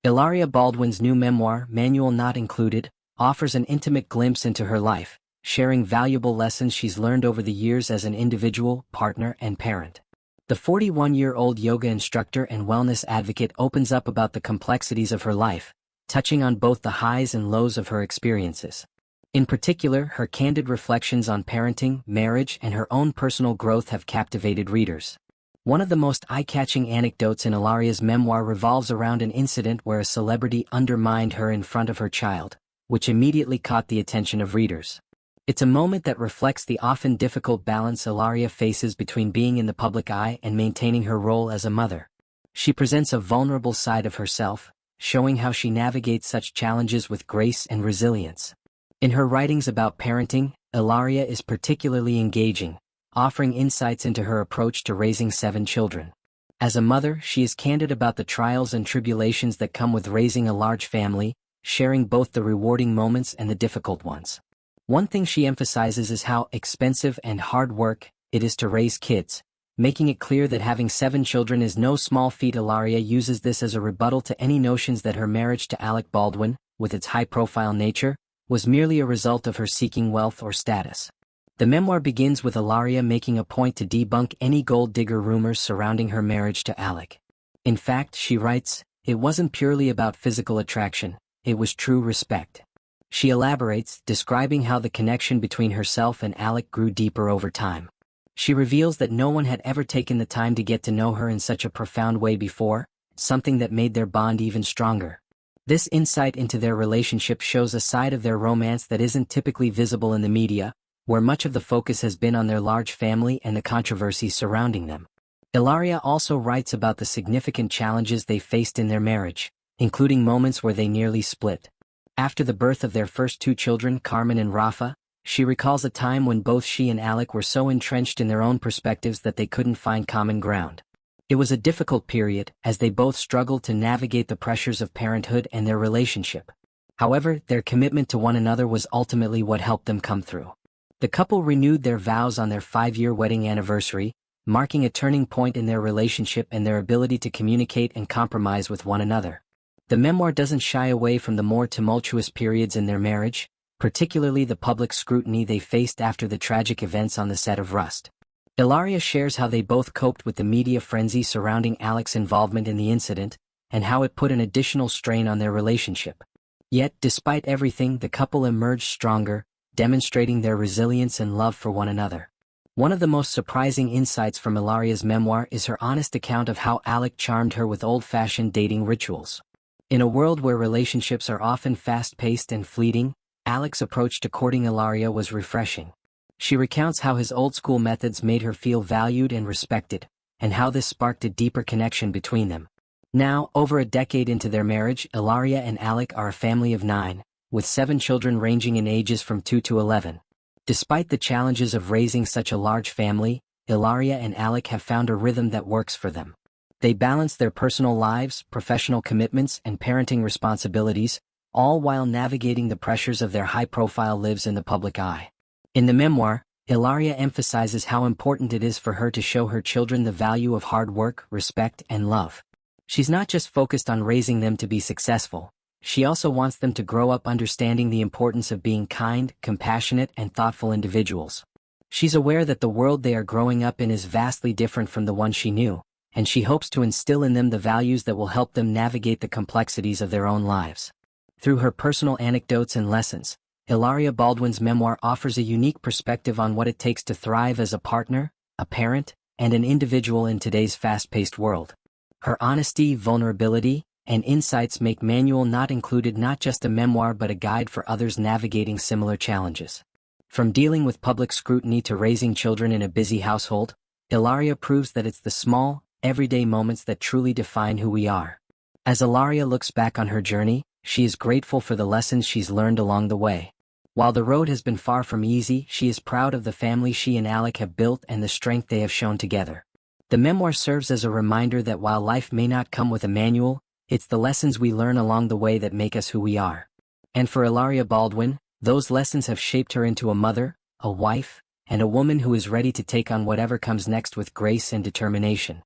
Hilaria Baldwin's new memoir, Manual Not Included, offers an intimate glimpse into her life, sharing valuable lessons she's learned over the years as an individual, partner, and parent. The 41-year-old yoga instructor and wellness advocate opens up about the complexities of her life, touching on both the highs and lows of her experiences. In particular, her candid reflections on parenting, marriage, and her own personal growth have captivated readers. One of the most eye-catching anecdotes in Hilaria's memoir revolves around an incident where a celebrity undermined her in front of her child, which immediately caught the attention of readers. It's a moment that reflects the often difficult balance Hilaria faces between being in the public eye and maintaining her role as a mother. She presents a vulnerable side of herself, showing how she navigates such challenges with grace and resilience. In her writings about parenting, Hilaria is particularly engaging, offering insights into her approach to raising 7 children. As a mother, she is candid about the trials and tribulations that come with raising a large family, sharing both the rewarding moments and the difficult ones. One thing she emphasizes is how expensive and hard work it is to raise kids, making it clear that having 7 children is no small feat. Hilaria uses this as a rebuttal to any notions that her marriage to Alec Baldwin, with its high-profile nature, was merely a result of her seeking wealth or status. The memoir begins with Hilaria making a point to debunk any gold-digger rumors surrounding her marriage to Alec. In fact, she writes, "It wasn't purely about physical attraction, it was true respect." She elaborates, describing how the connection between herself and Alec grew deeper over time. She reveals that no one had ever taken the time to get to know her in such a profound way before, something that made their bond even stronger. This insight into their relationship shows a side of their romance that isn't typically visible in the media, where much of the focus has been on their large family and the controversies surrounding them. Hilaria also writes about the significant challenges they faced in their marriage, including moments where they nearly split. After the birth of their first 2 children, Carmen and Rafa, she recalls a time when both she and Alec were so entrenched in their own perspectives that they couldn't find common ground. It was a difficult period, as they both struggled to navigate the pressures of parenthood and their relationship. However, their commitment to one another was ultimately what helped them come through. The couple renewed their vows on their 5-year wedding anniversary, marking a turning point in their relationship and their ability to communicate and compromise with one another. The memoir doesn't shy away from the more tumultuous periods in their marriage, particularly the public scrutiny they faced after the tragic events on the set of Rust. Hilaria shares how they both coped with the media frenzy surrounding Alec's involvement in the incident, and how it put an additional strain on their relationship. Yet, despite everything, the couple emerged stronger, demonstrating their resilience and love for one another. One of the most surprising insights from Hilaria's memoir is her honest account of how Alec charmed her with old-fashioned dating rituals. In a world where relationships are often fast-paced and fleeting, Alec's approach to courting Hilaria was refreshing. She recounts how his old-school methods made her feel valued and respected, and how this sparked a deeper connection between them. Now, over a decade into their marriage, Hilaria and Alec are a family of 9, with 7 children ranging in ages from 2 to 11. Despite the challenges of raising such a large family, Hilaria and Alec have found a rhythm that works for them. They balance their personal lives, professional commitments, and parenting responsibilities, all while navigating the pressures of their high-profile lives in the public eye. In the memoir, Hilaria emphasizes how important it is for her to show her children the value of hard work, respect, and love. She's not just focused on raising them to be successful, she also wants them to grow up understanding the importance of being kind, compassionate, and thoughtful individuals. She's aware that the world they are growing up in is vastly different from the one she knew, and she hopes to instill in them the values that will help them navigate the complexities of their own lives. Through her personal anecdotes and lessons, Hilaria Baldwin's memoir offers a unique perspective on what it takes to thrive as a partner, a parent, and an individual in today's fast-paced world. Her honesty, vulnerability, and insights make Manual Not Included not just a memoir but a guide for others navigating similar challenges. From dealing with public scrutiny to raising children in a busy household, Hilaria proves that it's the small, everyday moments that truly define who we are. As Hilaria looks back on her journey, she is grateful for the lessons she's learned along the way. While the road has been far from easy, she is proud of the family she and Alec have built and the strength they have shown together. The memoir serves as a reminder that while life may not come with a manual, it's the lessons we learn along the way that make us who we are. And for Hilaria Baldwin, those lessons have shaped her into a mother, a wife, and a woman who is ready to take on whatever comes next with grace and determination.